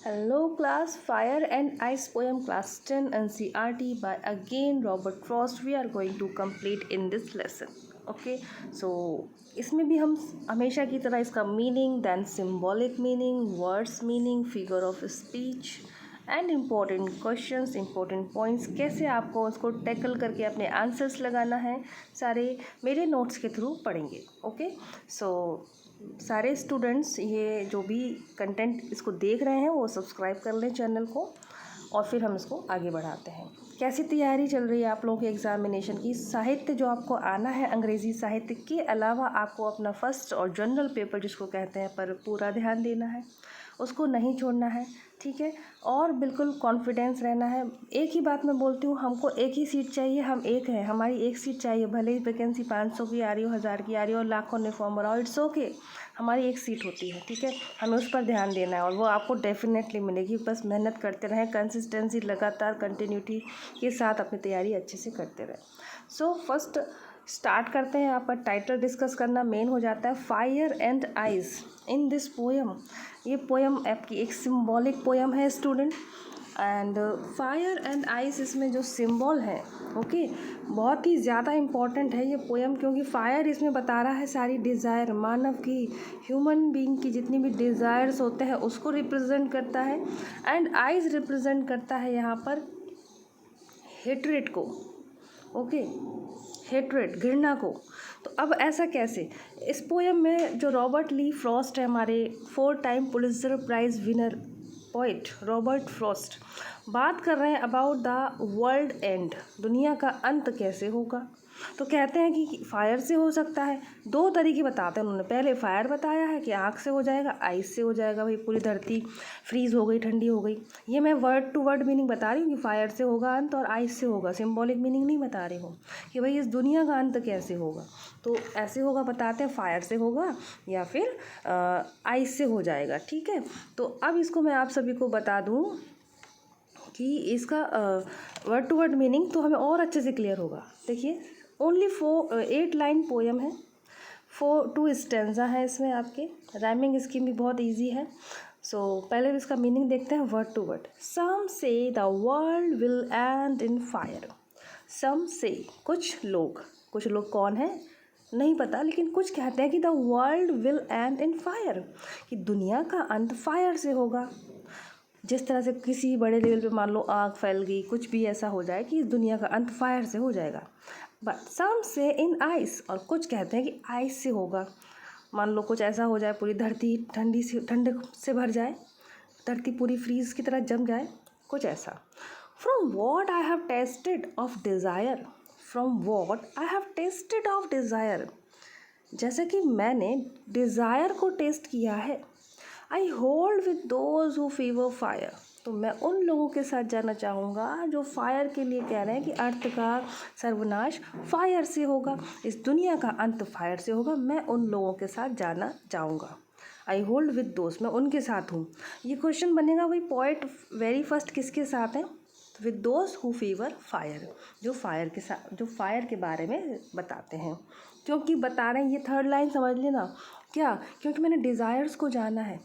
Hello class, Fire and Ice poem class 10 NCERT by again Robert Frost we are going to complete in this lesson. Okay, so इसमें भी हम हमेशा की तरह इसका meaning, then symbolic meaning, words meaning, figure of speech and important questions, important points, कैसे आपको उसको टैकल करके अपने आंसर्स लगाना है, सारे मेरे नोट्स के थ्रू पढ़ेंगे. ओके, सो सारे स्टूडेंट्स ये जो भी कंटेंट इसको देख रहे हैं वो सब्सक्राइब कर लें चैनल को और फिर हम इसको आगे बढ़ाते हैं. कैसी तैयारी चल रही है आप लोगों के एग्ज़ामिनेशन की? साहित्य जो आपको आना है, अंग्रेज़ी साहित्य के अलावा आपको अपना फर्स्ट और जनरल पेपर जिसको कहते हैं पर पूरा ध्यान देना है, उसको नहीं छोड़ना है. ठीक है, और बिल्कुल कॉन्फिडेंस रहना है. एक ही बात मैं बोलती हूँ, हमको एक ही सीट चाहिए, हम एक हैं, हमारी एक सीट चाहिए. भले ही वैकेंसी 500 की आ रही हो, 1000 की आ रही हो और लाखों ने फॉर्म भरा हो, इट्स ओके, हमारी एक सीट होती है. ठीक है, हमें उस पर ध्यान देना है और वो आपको डेफिनेटली मिलेगी. बस मेहनत करते रहें, कंसिस्टेंसी, लगातार कंटिन्यूटी के साथ अपनी तैयारी अच्छे से करते रहें. सो फर्स्ट स्टार्ट करते हैं. आपका टाइटल डिस्कस करना मेन हो जाता है, fire and eyes in this poem. ये पोएम आपकी एक सिम्बॉलिक पोएम है student, and fire and ice इसमें जो सिंबल है, ओके, बहुत ही ज़्यादा इम्पॉर्टेंट है ये पोएम, क्योंकि फायर इसमें बता रहा है सारी डिज़ायर, मानव की, ह्यूमन बीइंग की जितनी भी डिज़ायर्स होते हैं उसको रिप्रेजेंट करता है. एंड आइज रिप्रेजेंट करता है यहाँ पर हेट्रेड को. ओके, हेट्रेड, घृणा को. तो अब ऐसा कैसे? इस पोएम में जो रॉबर्ट ली फ्रॉस्ट है, हमारे 4 time Pulitzer prize winner poet Robert Frost, बात कर रहे हैं अबाउट द वर्ल्ड एंड, दुनिया का अंत कैसे होगा. तो कहते हैं कि फायर से हो सकता है. 2 तरीके बताते हैं उन्होंने. पहले फायर बताया है कि आग से हो जाएगा, आइस से हो जाएगा, भाई पूरी धरती फ्रीज़ हो गई, ठंडी हो गई. ये मैं वर्ड टू वर्ड मीनिंग बता रही हूँ कि फायर से होगा अंत और आइस से होगा. सिम्बॉलिक मीनिंग नहीं बता रही हूँ कि भाई इस दुनिया का अंत कैसे होगा. तो ऐसे होगा, बताते हैं फायर से होगा या फिर आइस से हो जाएगा. ठीक है, तो अब इसको मैं आप सभी को बता दूँ कि इसका वर्ड टू वर्ड मीनिंग तो हमें और अच्छे से क्लियर होगा. देखिए, ओनली 8 लाइन पोएम है, 2 स्टेंजा है इसमें. आपके राइमिंग स्कीम भी बहुत इजी है. सो पहले इसका मीनिंग देखते हैं word to word. Some say the world will end in fire. Some say, कुछ लोग कौन है नहीं पता, लेकिन कुछ कहते हैं कि the world will end in fire, कि दुनिया का अंत फायर से होगा. जिस तरह से किसी बड़े लेवल पे मान लो आग फैल गई, कुछ भी ऐसा हो जाए कि इस दुनिया का अंत फायर से हो जाएगा. बट सम से इन आइस, और कुछ कहते हैं कि आइस से होगा. मान लो कुछ ऐसा हो जाए, पूरी धरती ठंड से भर जाए, धरती पूरी फ्रीज की तरह जम जाए, कुछ ऐसा. From what I have tested of desire. From what I have tested of desire, जैसे कि मैंने डिज़ायर को टेस्ट किया है. आई hold with those who fever fire. तो मैं उन लोगों के साथ जाना चाहूँगा जो फायर के लिए कह रहे हैं कि अर्थ का सर्वनाश फायर से होगा, इस दुनिया का अंत फायर से होगा. मैं उन लोगों के साथ जाना चाहूँगा. आई होल्ड विद दोज, मैं उनके साथ हूँ. ये क्वेश्चन बनेगा, वही पोइट वेरी फर्स्ट किसके साथ हैं? With those who fever fire, जो फायर के साथ, जो फायर के बारे में बताते हैं. क्योंकि बता रहे हैं, ये 3rd लाइन समझ लेना. क्या? क्योंकि मैंने डिज़ायर्स को जाना है.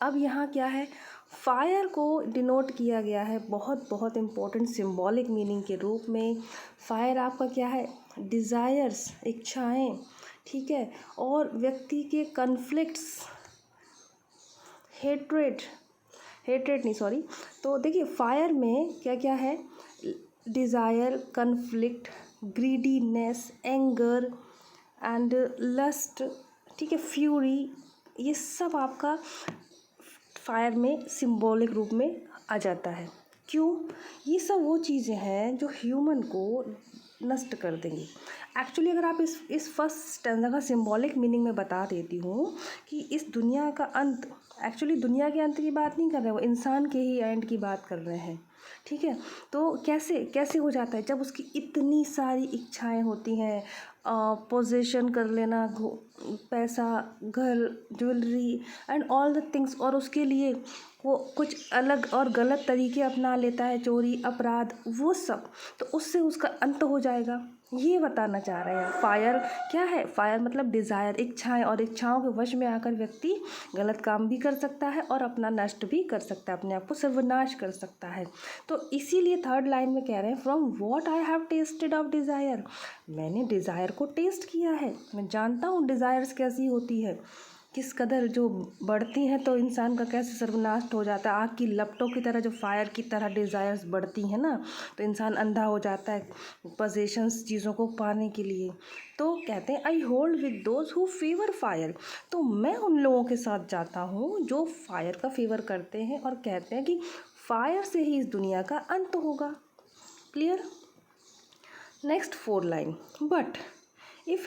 अब यहाँ क्या है, फायर को डिनोट किया गया है बहुत बहुत इम्पोर्टेंट सिम्बॉलिक मीनिंग के रूप में. फायर आपका क्या है? डिज़ायर्स, इच्छाएं. ठीक है, और व्यक्ति के कन्फ्लिक्ट्स, हेट्रेड नहीं, सॉरी. तो देखिए, फायर में क्या क्या है? Desire, conflict, greediness, anger and lust. ठीक है, फ्यूरी, ये सब आपका फायर में सिंबॉलिक रूप में आ जाता है. क्यों? ये सब वो चीज़ें हैं जो ह्यूमन को नष्ट कर देंगी. एक्चुअली अगर आप इस फर्स्ट स्टैंजा का सिंबॉलिक मीनिंग में बता देती हूँ कि इस दुनिया का अंत, एक्चुअली दुनिया के अंत की बात नहीं कर रहे, वो इंसान के ही एंड की बात कर रहे हैं. ठीक है, तो कैसे हो जाता है? जब उसकी इतनी सारी इच्छाएं होती हैं, पोजेशन कर लेना, पैसा, घर, jewellery and all the things, और उसके लिए वो कुछ अलग और गलत तरीके अपना लेता है, चोरी, अपराध, वो सब, तो उससे उसका अंत हो जाएगा. ये बताना चाह रहे हैं। फायर क्या है? फायर मतलब डिज़ायर, इच्छाएं, और इच्छाओं के वश में आकर व्यक्ति गलत काम भी कर सकता है और अपना नष्ट भी कर सकता है, अपने आप को सर्वनाश कर सकता है। तो इसीलिए थर्ड लाइन में कह रहे हैं from what I have tested of desire. मैंने डिज़ायर को टेस्ट किया है, मैं जानता हूँ डिज़ायर्स कैसी होती है, किस कदर जो बढ़ती हैं तो इंसान का कैसे सर्वनाश हो जाता है। आग की लपटों की तरह, जो फायर की तरह डिज़ायर्स बढ़ती हैं ना, तो इंसान अंधा हो जाता है पोजेशंस, चीज़ों को पाने के लिए। तो कहते हैं आई hold with those who favour fire. तो मैं उन लोगों के साथ जाता हूँ जो फायर का फेवर करते हैं और कहते हैं कि फायर से ही इस दुनिया का अंत होगा। Clear? Next 4 line, but if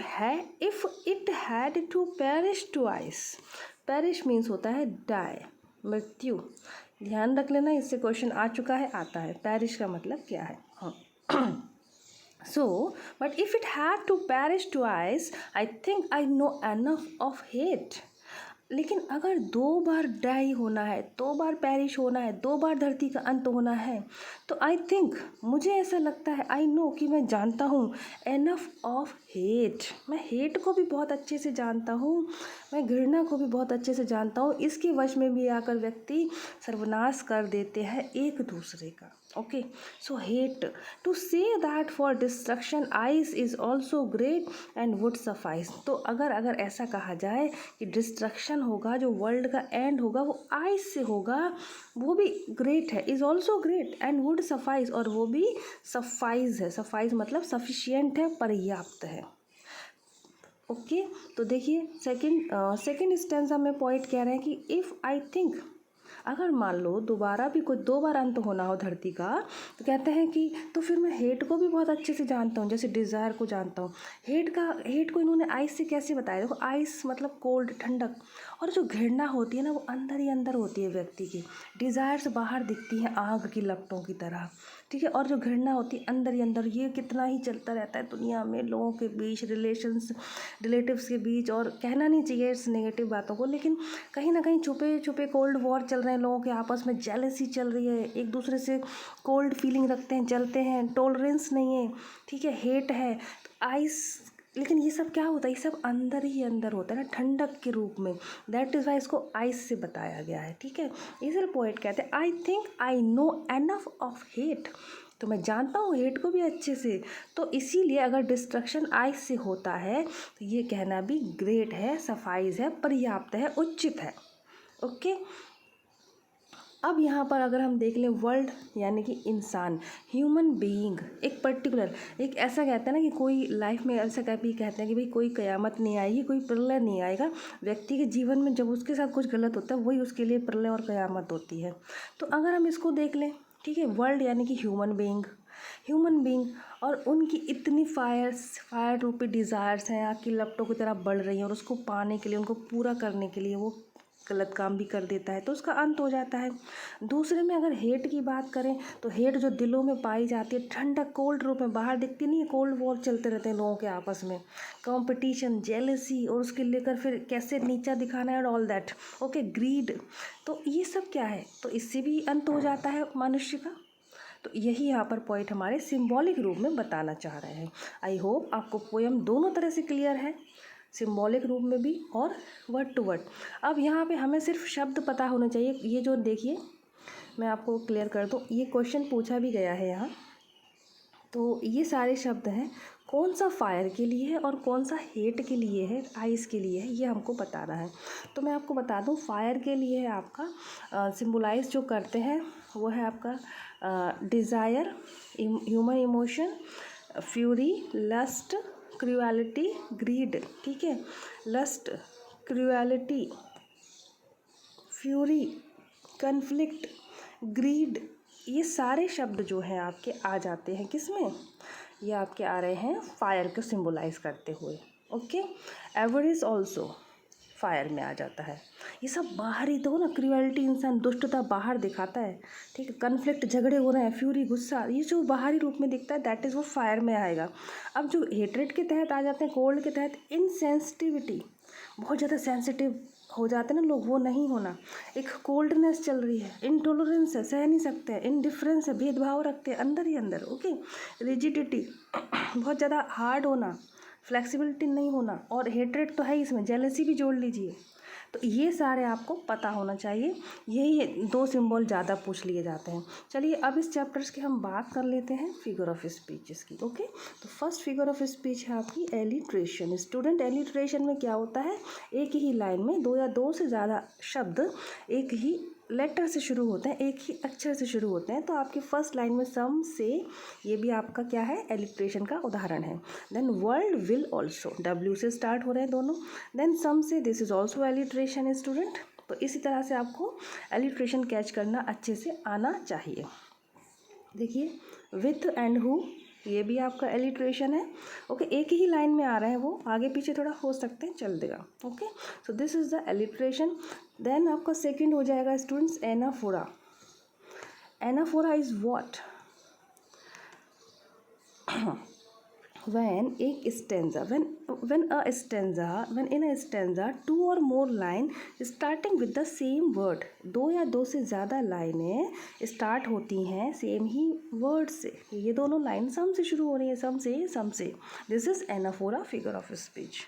it had to perish twice. Perish means होता है डाई, मृत्यु। ध्यान रख लेना, इससे क्वेश्चन आ चुका है, आता है। पेरिश का मतलब क्या है? हाँ so but if it had to perish twice I think I know enough of hate. लेकिन अगर 2 बार डाई होना है, 2 बार पेरिश होना है, 2 बार धरती का अंत होना है, तो आई थिंक, मुझे ऐसा लगता है, आई नो कि मैं जानता हूँ एनफ ऑफ हेट। मैं हेट को भी बहुत अच्छे से जानता हूँ, मैं घृणा को भी बहुत अच्छे से जानता हूँ। इसके वश में भी आकर व्यक्ति सर्वनाश कर देते हैं एक दूसरे का। Okay, so hate to say that for destruction ice is also great and would suffice. तो अगर ऐसा कहा जाए कि डिस्ट्रक्शन होगा, जो वर्ल्ड का एंड होगा वो आइस से होगा, वो भी ग्रेट है, is also great and would suffice, और वो भी सफाइज है। सफाइज मतलब सफिशियंट है, पर्याप्त है। ओके, तो देखिए सेकंड स्टेंजा में पॉइंट कह रहे हैं कि इफ़ आई थिंक, अगर मान लो दोबारा भी कोई 2 बार अंत होना हो धरती का, तो कहते हैं कि तो फिर मैं हेट को भी बहुत अच्छे से जानता हूँ, जैसे डिज़ायर को जानता हूँ। हेट को इन्होंने आइस से कैसे बताया? देखो, आइस मतलब कोल्ड, ठंडक, और जो घृणा होती है ना, वो अंदर ही अंदर होती है व्यक्ति की। डिज़ायर्स बाहर दिखती हैं आग की लपटों की तरह, ठीक है, और जो घृणा होती है अंदर ही अंदर। ये कितना ही चलता रहता है दुनिया में, लोगों के बीच, रिलेटिव्स के बीच, और कहना नहीं चाहिए इस नेगेटिव बातों को, लेकिन कहीं ना कहीं छुपे छुपे कोल्ड वॉर चल रहे हैं, लोगों के आपस में जेलसी चल रही है, एक दूसरे से कोल्ड फीलिंग रखते हैं, जलते हैं, टॉलरेंस नहीं है, ठीक है, हेट है, तो आइस। लेकिन ये सब क्या होता है? ये सब अंदर ही अंदर होता है ना, ठंडक के रूप में। दैट इज़ वाई इसको आइस से बताया गया है, ठीक है। इसलिए पोएट कहते हैं आई think I know enough of hate. तो मैं जानता हूँ हेट को भी अच्छे से। तो इसीलिए अगर डिस्ट्रक्शन आइस से होता है तो ये कहना भी ग्रेट है, सफाइज है, पर्याप्त है, उचित है। ओके, अब यहाँ पर अगर हम देख लें वर्ल्ड यानी कि इंसान, ह्यूमन बीइंग, एक पर्टिकुलर, एक ऐसा कहते हैं ना कि कोई लाइफ में ऐसा कभी कहते हैं कि भाई कोई क़यामत नहीं आएगी, कोई प्रलय नहीं आएगा। व्यक्ति के जीवन में जब उसके साथ कुछ गलत होता है, वही उसके लिए प्रलय और क़यामत होती है। तो अगर हम इसको देख लें, ठीक है, वर्ल्ड यानी कि ह्यूमन बीइंग और उनकी इतनी फायर रूपी डिज़ायर्स हैं, आग की लपटों की तरह बढ़ रही हैं, और उसको पाने के लिए, उनको पूरा करने के लिए वो गलत काम भी कर देता है, तो उसका अंत हो जाता है। दूसरे में अगर हेट की बात करें, तो हेट जो दिलों में पाई जाती है, ठंडक कोल्ड रूप में बाहर दिखती नहीं है, कोल्ड वॉर चलते रहते हैं लोगों के आपस में, कंपटीशन, जेलसी, और उसके लेकर फिर कैसे नीचा दिखाना है, और ऑल दैट। ओके, ग्रीड, तो ये सब क्या है? तो इससे भी अंत हो जाता है मनुष्य का। तो यही यहाँ पर पॉइंट हमारे सिंबॉलिक रूप में बताना चाह रहे हैं। आई होप आपको पोएम दोनों तरह से क्लियर है, सिंबॉलिक रूप में भी और वर्ड टू वर्ड। अब यहाँ पे हमें सिर्फ शब्द पता होने चाहिए। ये जो देखिए, मैं आपको क्लियर कर दूँ, ये क्वेश्चन पूछा भी गया है यहाँ। तो ये सारे शब्द हैं, कौन सा फायर के लिए है और कौन सा हेट के लिए है, आइस के लिए है, ये हमको बताना है। तो मैं आपको बता दूं, फायर के लिए है आपका सिम्बोलाइज जो करते हैं वो है आपका desire, human emotion, fury, lust, cruelty, greed, ठीक है। Lust, cruelty, fury, conflict, greed, ये सारे शब्द जो हैं आपके आ जाते हैं किस में? ये आपके आ रहे हैं फायर को सिंबलाइज करते हुए। ओके, एवरेज ऑल्सो फायर में आ जाता है। ये सब बाहरी तो ना, क्रूएलिटी, इंसान दुष्टता बाहर दिखाता है, ठीक है। कन्फ्लिक्ट, झगड़े हो रहे हैं, फ्यूरी, गुस्सा, ये जो बाहरी रूप में दिखता है, दैट इज़ वो फायर में आएगा। अब जो हेट्रेड के तहत आ जाते हैं, कोल्ड के तहत इनसेंसिटिविटी, बहुत ज़्यादा सेंसिटिव हो जाते हैं ना लोग, वो नहीं होना। एक कोल्डनेस चल रही है, इनटॉलरेंस है, सह नहीं सकते हैं, इनडिफरेंस है, भेदभाव रखते हैं अंदर ही अंदर। ओके, रिजिडिटी बहुत ज़्यादा हार्ड होना, फ्लेक्सिबिलिटी नहीं होना, और हेट्रेड तो है ही इसमें, जेलसी भी जोड़ लीजिए। तो ये सारे आपको पता होना चाहिए। यही 2 सिंबल ज़्यादा पूछ लिए जाते हैं। चलिए अब इस चैप्टर्स की हम बात कर लेते हैं फिगर ऑफ स्पीचेस की। ओके, तो फर्स्ट फिगर ऑफ स्पीच है आपकी एलिट्रेशन। स्टूडेंट, एलिट्रेशन में क्या होता है, एक ही लाइन में 2 या 2 से ज़्यादा शब्द एक ही लेटर से शुरू होते हैं, एक ही अक्षर से शुरू होते हैं। तो आपकी फर्स्ट लाइन में सम से, ये भी आपका क्या है, एलिट्रेशन का उदाहरण है। Then world will also, W से स्टार्ट हो रहे हैं दोनों। Then some say, this is also alliteration student. तो इसी तरह से आपको एलिट्रेशन कैच करना अच्छे से आना चाहिए। देखिए विथ एंड हु, ये भी आपका एलिट्रेशन है। ओके, एक ही लाइन में आ रहे हैं, वो आगे पीछे थोड़ा हो सकते हैं, चल देगा। Okay, so this is the alliteration. Then आपका सेकंड हो जाएगा students anaphora. Anaphora is what, when एक stanza, when in a stanza 2 or more line starting with the same word, 2 या 2 से ज़्यादा लाइनें स्टार्ट होती हैं सेम ही वर्ड से। ये दोनों लाइन सम से शुरू हो रही है, सम say. This is anaphora figure of speech.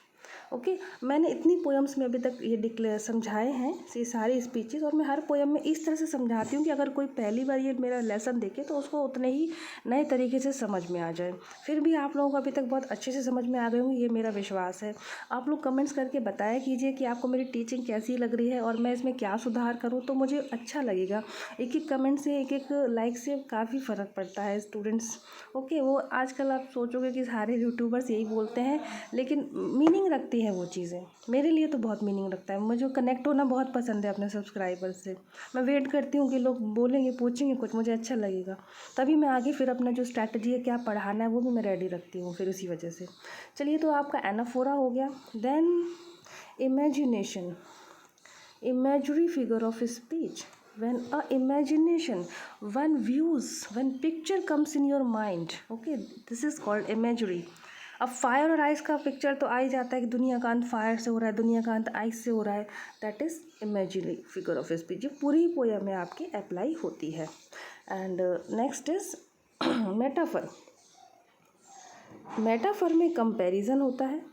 Okay, मैंने इतनी पोएम्स में अभी तक ये डिक्लेयर समझाए हैं, ये सारी स्पीचेस, और मैं हर पोएम में इस तरह से समझाती हूँ कि अगर कोई पहली बार ये मेरा लेसन देखे तो उसको उतने ही नए तरीके से समझ में आ जाए। फिर भी आप लोगों को अभी तक बहुत अच्छे से समझ में आ गए होंगे, ये मेरा विश्वास है। आप लोग कमेंट्स करके बताया कीजिए कि आपको मेरी टीचिंग कैसी लग रही है और मैं इसमें क्या सुधार करूँ, तो मुझे अच्छा लगेगा। एक एक कमेंट से, एक एक लाइक से काफ़ी फ़र्क पड़ता है स्टूडेंट्स। ओके, वो आजकल आप सोचोगे कि सारे यूट्यूबर्स यही बोलते हैं, लेकिन मीनिंग रखती है वो चीज़ें। मेरे लिए तो बहुत मीनिंग रखता है, मुझे कनेक्ट होना बहुत पसंद है अपने सब्सक्राइबर से। मैं वेट करती हूँ कि लोग बोलेंगे, पूछेंगे कुछ, मुझे अच्छा लगेगा, तभी मैं आगे फिर अपना जो स्ट्रैटेजी है, क्या पढ़ाना है, वो भी मैं रेडी रखती हूँ फिर उसी वजह से। चलिए, तो आपका एनाफोरा हो गया। Then imagination, imagery figure of speech. When a imagination, when picture comes in your mind, okay, this is called imagery. अब फायर और आइस का पिक्चर तो आ ही जाता है कि दुनिया का अंत फायर से हो रहा है, दुनिया का अंत आइस से हो रहा है, that is imaginary figure of speech. ये पूरी पोएम में आपकी अप्लाई होती है। And next is metaphor. Metaphor में कंपैरिजन होता है,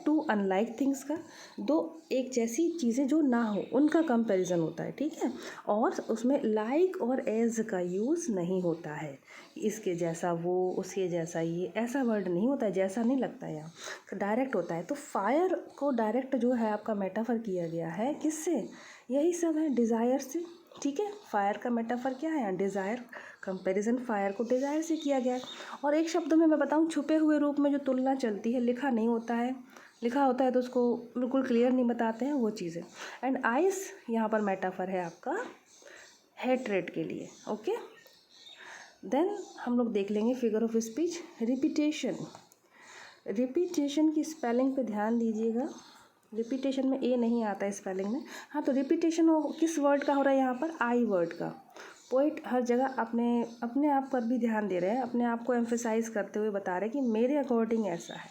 टू अनलाइक थिंग्स का, दो एक जैसी चीज़ें जो ना हो उनका कंपैरिजन होता है, ठीक है। और उसमें लाइक और एज का यूज़ नहीं होता है, इसके जैसा वो, उसके जैसा ये, ऐसा वर्ड नहीं होता है, जैसा नहीं लगता है यहाँ, डायरेक्ट होता है। तो फायर को डायरेक्ट जो है आपका मेटाफर किया गया है, किससे, यही सब है, डिज़ायर से, ठीक है। फायर का मेटाफर क्या है, डिज़ायर, कंपैरिजन फायर को डिज़ायर से किया गया है। और एक शब्दों में मैं बताऊं, छुपे हुए रूप में जो तुलना चलती है, लिखा नहीं होता है, लिखा होता है तो उसको बिल्कुल क्लियर नहीं बताते हैं, वो चीज़ें। एंड आइस यहाँ पर मेटाफर है आपका हेट्रेड के लिए। ओके, देन हम लोग देख लेंगे figure of speech, repetition. Repetition की स्पेलिंग पे ध्यान दीजिएगा, रिपीटेशन में ए नहीं आता है स्पेलिंग में। हाँ, तो रिपीटेशन किस वर्ड का हो रहा है यहाँ पर, आई वर्ड का। पोइट हर जगह अपने आप पर भी ध्यान दे रहे हैं, अपने आप को एम्फेसाइज करते हुए बता रहे हैं कि मेरे अकॉर्डिंग ऐसा है,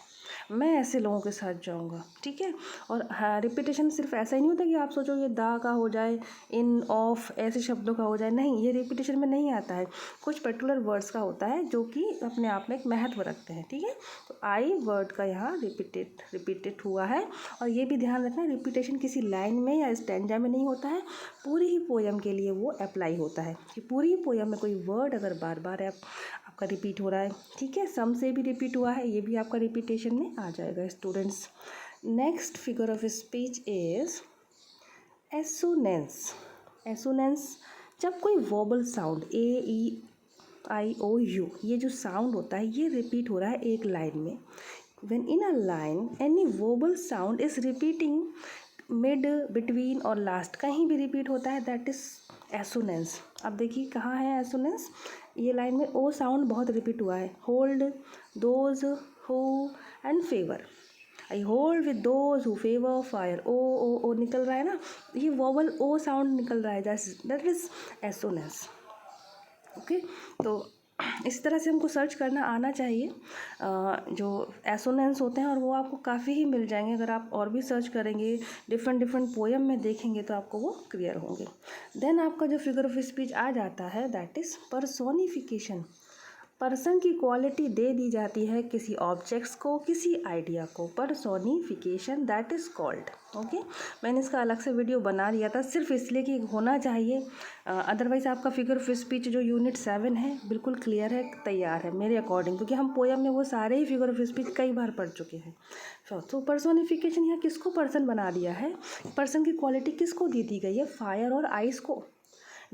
मैं ऐसे लोगों के साथ जाऊंगा, ठीक है। और हाँ, रिपीटेशन सिर्फ ऐसा ही नहीं होता कि आप सोचो ये दा का हो जाए, इन, ऑफ, ऐसे शब्दों का हो जाए, नहीं, ये रिपीटेशन में नहीं आता है। कुछ पर्टिकुलर वर्ड्स का होता है जो कि अपने आप में एक महत्व रखते हैं, ठीक है। तो आई वर्ड का यहाँ रिपीटेड हुआ है। और ये भी ध्यान रखना, रिपीटेशन किसी लाइन में या स्टैंजा में नहीं होता है, पूरी ही पोएम के लिए वो अप्लाई होता है कि पूरी ही पोएम में कोई वर्ड अगर बार बार आपका रिपीट हो रहा है, ठीक है, सम से भी रिपीट हुआ है, ये भी आपका रिपीटेशन में आ जाएगा students. Next figure of speech is assonance. Assonance, जब कोई वोबल साउंड AEIOU, ये जो साउंड होता है, ये रिपीट हो रहा है एक लाइन में। When in a line any vowel sound is repeating mid, between और लास्ट कहीं भी रिपीट होता है, दैट इज एसोनेंस। अब देखिए कहाँ है एसोनेंस, ये लाइन में ओ साउंड बहुत रिपीट हुआ है, hold, those, who and favour. I hold with those who favour fire, ओ निकल रहा है ना, ये वोवल ओ साउंड निकल रहा है, दैट इज एसोनेंस। ओके, तो इस तरह से हमको सर्च करना आना चाहिए। जो एसोनेंस होते हैं और वो आपको काफ़ी ही मिल जाएंगे। अगर आप और भी सर्च करेंगे, डिफरेंट डिफरेंट पोएम में देखेंगे तो आपको वो क्लियर होंगे। देन आपका जो फिगर ऑफ स्पीच आ जाता है दैट इज़ पर्सोनिफिकेशन। पर्सन की क्वालिटी दे दी जाती है किसी ऑब्जेक्ट्स को, किसी आइडिया को। Personification that is called. Okay, मैंने इसका अलग से वीडियो बना दिया था सिर्फ इसलिए कि होना चाहिए। अदरवाइज़ आपका फिगर ऑफ स्पीच जो यूनिट 7 है बिल्कुल क्लियर है, तैयार है मेरे अकॉर्डिंग, क्योंकि हम पोएम में वो सारे ही फिगर ऑफ स्पीच कई बार पढ़ चुके हैं। तो पर्सोनिफिकेशन यहाँ किसको पर्सन बना दिया है, पर्सन की क्वालिटी किसको दे दी गई है, फायर और आइस को।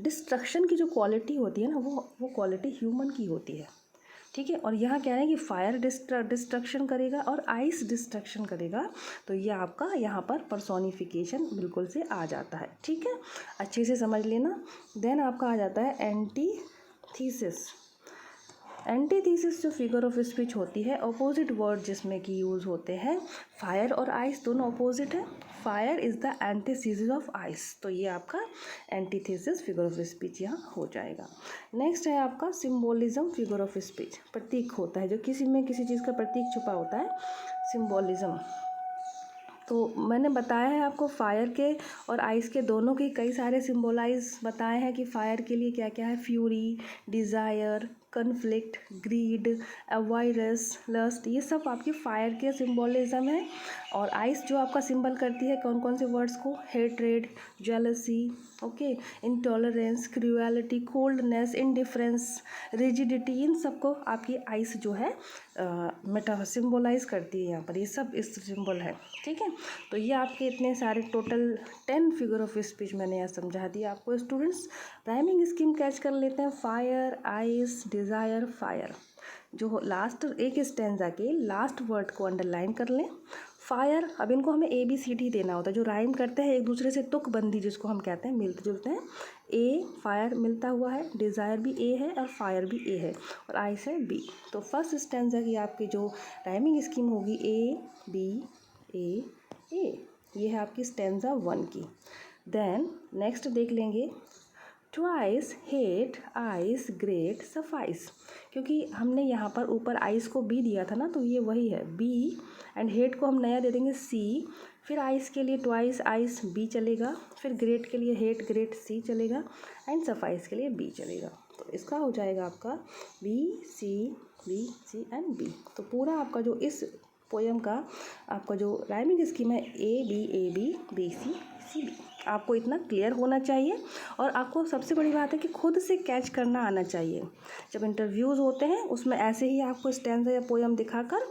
डिस्ट्रक्शन की जो क्वालिटी होती है ना वो क्वालिटी ह्यूमन की होती है, ठीक है। और यहाँ कह रहे हैं कि फायर डिस्ट्रक्शन करेगा और आइस डिस्ट्रक्शन करेगा, तो ये आपका यहाँ पर पर्सोनिफिकेशन बिल्कुल से आ जाता है, ठीक है, अच्छे से समझ लेना। देन आपका आ जाता है एंटीथीसिस। एंटीथीसिस जो फिगर ऑफ स्पीच होती है, अपोजिट वर्ड जिसमें कि यूज़ होते हैं। फायर और आइस दोनों अपोजिट है। Fire is the antithesis of ice, तो ये आपका एंटीथीसिस फिगर ऑफ स्पीच यहाँ हो जाएगा। नेक्स्ट है आपका सिम्बोलिज्म फिगर ऑफ स्पीच। प्रतीक होता है जो किसी में किसी चीज़ का प्रतीक छुपा होता है, सिम्बोलिज्म। तो मैंने बताया है आपको फायर के और आइस के दोनों के कई सारे सिम्बोलाइज बताए हैं कि फायर के लिए क्या क्या है, fury, desire, conflict, greed, avoidance, lust, ये सब आपके फायर के सिम्बोलिज्म है। और आइस जो आपका सिंबल करती है कौन कौन से वर्ड्स को, hatred, jealousy, okay, intolerance, cruelty, coldness, indifference, rigidity, इन सबको आपकी आइस जो है मेटा सिम्बोलाइज करती है यहाँ पर, ये सब इस सिंबल है, ठीक है। तो ये आपके इतने सारे टोटल 10 फिगर ऑफ स्पीच मैंने यहाँ समझा दिया आपको। स्टूडेंट्स राइमिंग स्कीम कैच कर लेते हैं। फायर, आइस, डिज़ायर, फायर, जो लास्ट एक स्टेंजा के लास्ट वर्ड को अंडरलाइन कर लें। फायर, अब इनको हमें ABCD देना होता है, जो राइम करते हैं एक दूसरे से, तुकबंदी जिसको हम कहते हैं, मिलते जुलते हैं। ए फायर मिलता हुआ है, डिज़ायर भी ए है और फायर भी ए है और आइस है B। तो फर्स्ट स्टेंजा की आपकी जो राइमिंग स्कीम होगी A ये है आपकी स्टेंजा 1 की। देन नेक्स्ट देख लेंगे, twice, hate, ice, great, suffice. क्योंकि हमने यहाँ पर ऊपर आइस को B दिया था ना, तो ये वही है B, एंड हेट को हम नया दे देंगे C। फिर आइस के लिए ट्वाइस आइस B चलेगा, फिर ग्रेट के लिए हेट ग्रेट C चलेगा, एंड सफाइस के लिए B चलेगा। तो इसका हो जाएगा आपका B C एंड B। तो पूरा आपका जो इस पोएम का आपका जो राइमिंग स्कीम है A B C B, आपको इतना क्लियर होना चाहिए। और आपको सबसे बड़ी बात है कि खुद से कैच करना आना चाहिए। जब इंटरव्यूज़ होते हैं उसमें ऐसे ही आपको स्टैंजा या पोएम दिखाकर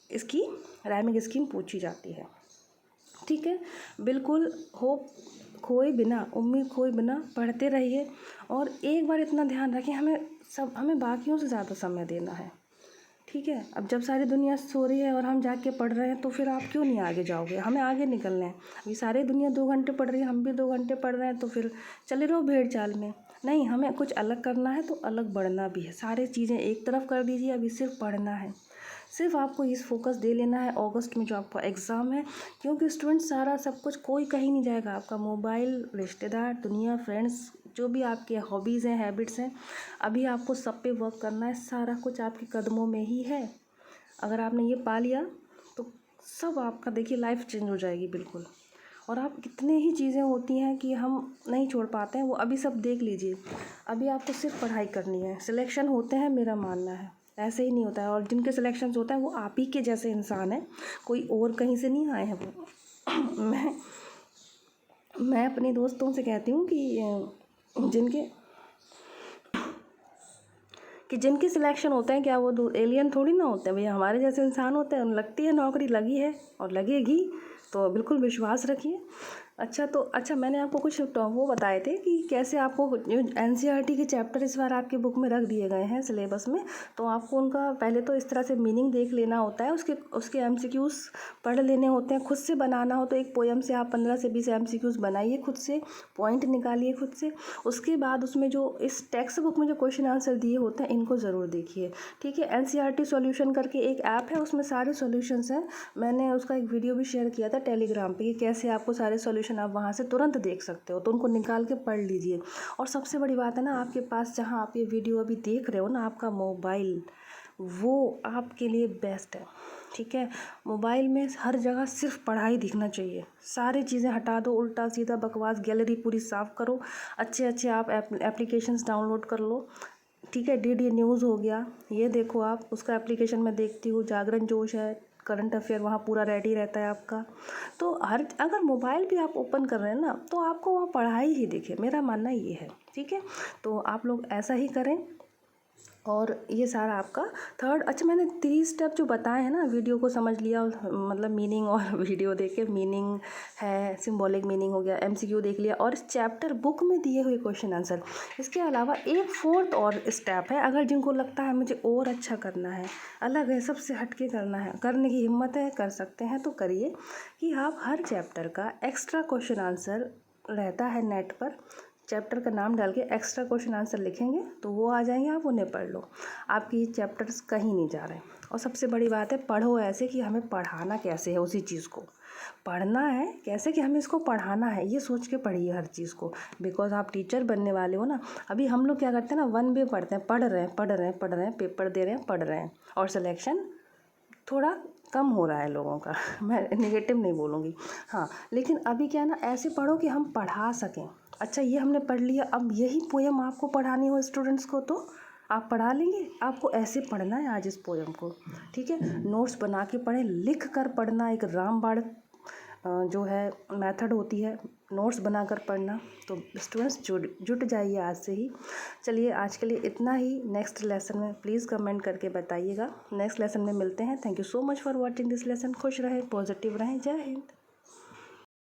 इसकी राइमिंग स्कीम पूछी जाती है, ठीक है। बिल्कुल होप खोए बिना, उम्मीद खोए बिना पढ़ते रहिए। और एक बार इतना ध्यान रखें, हमें बाकियों से ज़्यादा समय देना है, ठीक है। अब जब सारी दुनिया सो रही है और हम जाग के पढ़ रहे हैं तो फिर आप क्यों नहीं आगे जाओगे, हमें आगे निकलना है। अभी सारी दुनिया 2 घंटे पढ़ रही है, हम भी 2 घंटे पढ़ रहे हैं, तो फिर चले रहो भेड़ चाल में। नहीं, हमें कुछ अलग करना है तो अलग बढ़ना भी है। सारी चीज़ें एक तरफ कर दीजिए, अभी सिर्फ पढ़ना है। सिर्फ आपको इस फोकस दे लेना है अगस्त में जो आपका एग्ज़ाम है, क्योंकि स्टूडेंट सारा सब कुछ कोई कहीं नहीं जाएगा। आपका मोबाइल, रिश्तेदार, दुनिया, फ्रेंड्स, जो भी आपके हॉबीज़ हैं, हैबिट्स हैं, अभी आपको सब पे वर्क करना है। सारा कुछ आपके कदमों में ही है। अगर आपने ये पा लिया तो सब आपका देखिए लाइफ चेंज हो जाएगी बिल्कुल। और आप कितने ही चीज़ें होती हैं कि हम नहीं छोड़ पाते हैं, वो अभी सब देख लीजिए। अभी आपको सिर्फ पढ़ाई करनी है। सिलेक्शन होते हैं, मेरा मानना है ऐसे ही नहीं होता है। और जिनके सिलेक्शन होता है वो आप ही के जैसे इंसान हैं, कोई और कहीं से नहीं आए हैं वो। मैं अपने दोस्तों से कहती हूँ कि जिनके सिलेक्शन होते हैं, क्या वो एलियन थोड़ी ना होते हैं भैया, हमारे जैसे इंसान होते हैं। लगती है नौकरी, लगी है और लगेगी, तो बिल्कुल विश्वास रखिए। अच्छा मैंने आपको कुछ वो बताए थे कि कैसे आपको NCERT के चैप्टर इस बार आपके बुक में रख दिए गए हैं सिलेबस में। तो आपको उनका पहले तो इस तरह से मीनिंग देख लेना होता है, उसके MCQs पढ़ लेने होते हैं। खुद से बनाना हो तो एक पोएम से आप 15 से 20 MCQs बनाइए, खुद से पॉइंट निकालिए खुद से। उसके बाद उसमें जो इस टेक्स्ट बुक में जो क्वेश्चन आंसर दिए होते हैं, इनको ज़रूर देखिए, ठीक है। NCERT सॉल्यूशन करके एक ऐप है, उसमें सारे सॉल्यूशंस हैं। मैंने उसका एक वीडियो भी शेयर किया था टेलीग्राम पे कि कैसे आपको सारे सॉल्यूशन क्वेश्चन आप वहाँ से तुरंत देख सकते हो, तो उनको निकाल के पढ़ लीजिए। और सबसे बड़ी बात है ना, आपके पास जहाँ आप ये वीडियो अभी देख रहे हो ना, आपका मोबाइल वो आपके लिए बेस्ट है, ठीक है। मोबाइल में हर जगह सिर्फ पढ़ाई दिखना चाहिए, सारी चीज़ें हटा दो, उल्टा सीधा बकवास, गैलरी पूरी साफ़ करो, अच्छे अच्छे आप एप्लीकेशंस डाउनलोड कर लो, ठीक है। डीडी न्यूज़ हो गया, ये देखो आप, उसका एप्लीकेशन मैं देखती हूँ, जागरण जोश है, करंट अफेयर वहाँ पूरा रेडी रहता है आपका। तो अगर मोबाइल भी आप ओपन कर रहे हैं ना, तो आपको वहाँ पढ़ाई ही दिखे, मेरा मानना ये है, ठीक है। तो आप लोग ऐसा ही करें। और ये सारा आपका थर्ड, अच्छा मैंने 3 स्टेप जो बताए हैं ना, वीडियो को समझ लिया, मतलब मीनिंग, और वीडियो देख के मीनिंग है, सिंबॉलिक मीनिंग हो गया, एमसीक्यू देख लिया, और चैप्टर बुक में दिए हुए क्वेश्चन आंसर। इसके अलावा एक फोर्थ और स्टेप है, अगर जिनको लगता है मुझे और अच्छा करना है, अलग है, सबसे हटके करना है, करने की हिम्मत है, कर सकते हैं तो करिए, कि आप हर चैप्टर का एक्स्ट्रा क्वेश्चन आंसर रहता है नेट पर, चैप्टर का नाम डाल के एक्स्ट्रा क्वेश्चन आंसर लिखेंगे तो वो आ जाएंगे, आप उन्हें पढ़ लो, आपकी चैप्टर्स कहीं नहीं जा रहे। और सबसे बड़ी बात है, पढ़ो ऐसे कि हमें पढ़ाना कैसे है, उसी चीज़ को पढ़ना है कैसे, कि हमें इसको पढ़ाना है, ये सोच के पढ़िए हर चीज़ को, बिकॉज आप टीचर बनने वाले हो ना। अभी हम लोग क्या करते हैं ना, वन वे पढ़ते हैं, पढ़ रहे हैं पढ़ रहे हैं पढ़ रहे हैं, पेपर दे रहे हैं, पढ़ रहे हैं, और सिलेक्शन थोड़ा कम हो रहा है लोगों का। मैं नेगेटिव नहीं बोलूँगी, हाँ, लेकिन अभी क्या है ना, ऐसे पढ़ो कि हम पढ़ा सकें। अच्छा ये हमने पढ़ लिया, अब यही पोएम आपको पढ़ानी हो स्टूडेंट्स को, तो आप पढ़ा लेंगे। आपको ऐसे पढ़ना है आज इस पोएम को, ठीक है। नोट्स बना के पढ़ें, लिख कर पढ़ना एक रामबाण जो है मेथड होती है, नोट्स बनाकर पढ़ना। तो स्टूडेंट्स जुट जाइए आज से ही। चलिए आज के लिए इतना ही, नेक्स्ट लेसन में प्लीज़ कमेंट करके बताइएगा। नेक्स्ट लेसन में मिलते हैं। Thank you so much for watching this lesson. खुश रहें, पॉजिटिव रहें। जय हिंद।